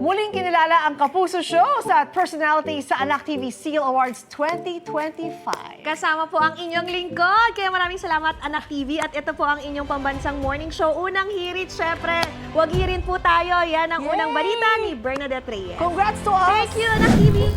Muling kinilala ang Kapuso Show sa personality sa Anak TV Seal Awards 2025. Kasama po ang inyong lingkod. Kaya maraming salamat, Anak TV. At ito po ang inyong pambansang morning show. Unang hirit, syempre. Huwag hirin po tayo. Yan ang unang balita ni Bernadette Reyes. Congrats to us! Thank you, Anak TV.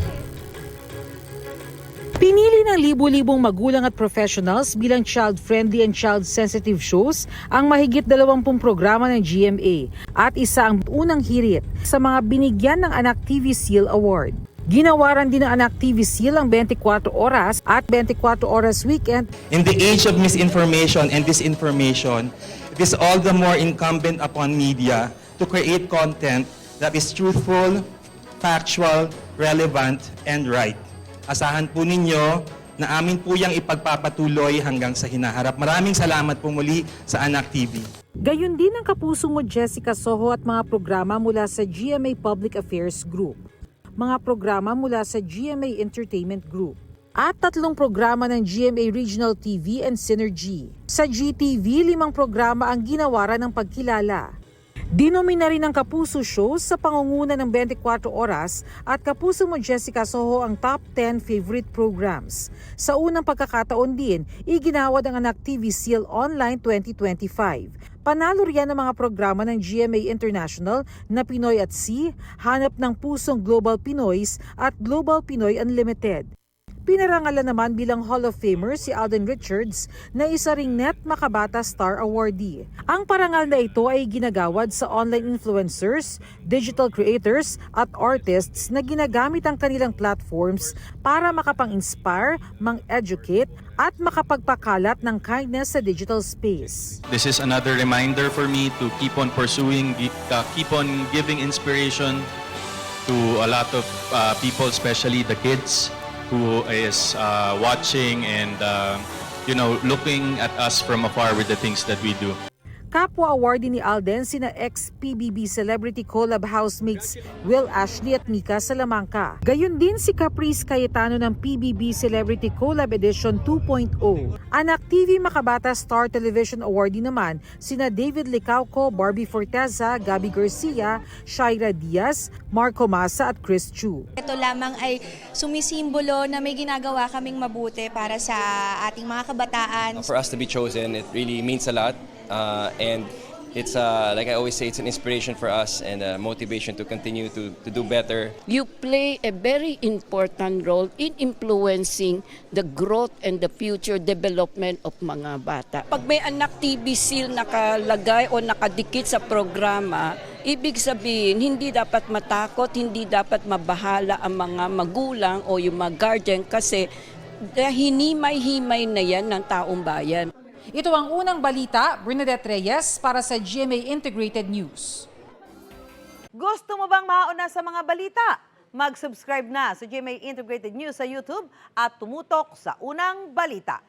Pinili ng libu-libong magulang at professionals bilang child-friendly and child-sensitive shows ang mahigit 20 programa ng GMA at isa ang unang hirit sa mga binigyan ng Anak TV Seal Award. Ginawaran din ng Anak TV Seal ang 24 oras at 24 oras weekend. In the age of misinformation and disinformation, it is all the more incumbent upon media to create content that is truthful, factual, relevant, and right. Asahan po ninyo na amin po yang ipagpapatuloy hanggang sa hinaharap. Maraming salamat po muli sa Anak TV. Gayon din ang kapuso mo Jessica Soho at mga programa mula sa GMA Public Affairs Group, mga programa mula sa GMA Entertainment Group, at 3 programa ng GMA Regional TV and Synergy. Sa GTV, 5 programa ang ginawaran ng pagkilala. Dinomina rin ang Kapuso Show sa pangunguna ng 24 oras at Kapuso mo Jessica Soho ang top 10 favorite programs. Sa unang pagkakataon din, iginawad ang Anak TV Seal Online 2025. Panalo riyan ang mga programa ng GMA International na Pinoy at Sea, Hanap ng Pusong Global Pinoys at Global Pinoy Unlimited. Pinarangalan naman bilang Hall of Famer si Alden Richards na isa ring Net Makabata Star Awardee. Ang parangal na ito ay ginagawad sa online influencers, digital creators at artists na ginagamit ang kanilang platforms para makapang-inspire, mang-educate at makapagpakalat ng kindness sa digital space. This is another reminder for me to keep on pursuing, keep on giving inspiration to a lot of people, especially the kids who is watching and looking at us from afar with the things that we do. Kapwa awardee ni Alden sina ex-PBB Celebrity Collab housemates Will Ashley at Mika Salamanca. Gayon din si Caprice Cayetano ng PBB Celebrity Collab Edition 2.0. Anak TV Makabata Star Television Awardee naman sina David Licauco, Barbie Forteza, Gabby Garcia, Shaira Diaz, Marco Massa at Chris Chu. Ito lamang ay sumisimbolo na may ginagawa kaming mabuti para sa ating mga kabataan. For us to be chosen, it really means a lot. And it's, like I always say, it's an inspiration for us and a motivation to continue to do better. You play a very important role in influencing the growth and the future development of mga bata. Pag may Anak TV Seal nakalagay o nakadikit sa programa, ibig sabihin hindi dapat matakot, hindi dapat mabahala ang mga magulang o yung mga guardian kasi hinimay-himay na yan ng taong bayan. Ito ang unang balita, Bernadette Reyes para sa GMA Integrated News. Gusto mo bang mauna sa mga balita? Mag-subscribe na sa GMA Integrated News sa YouTube at tumutok sa unang balita.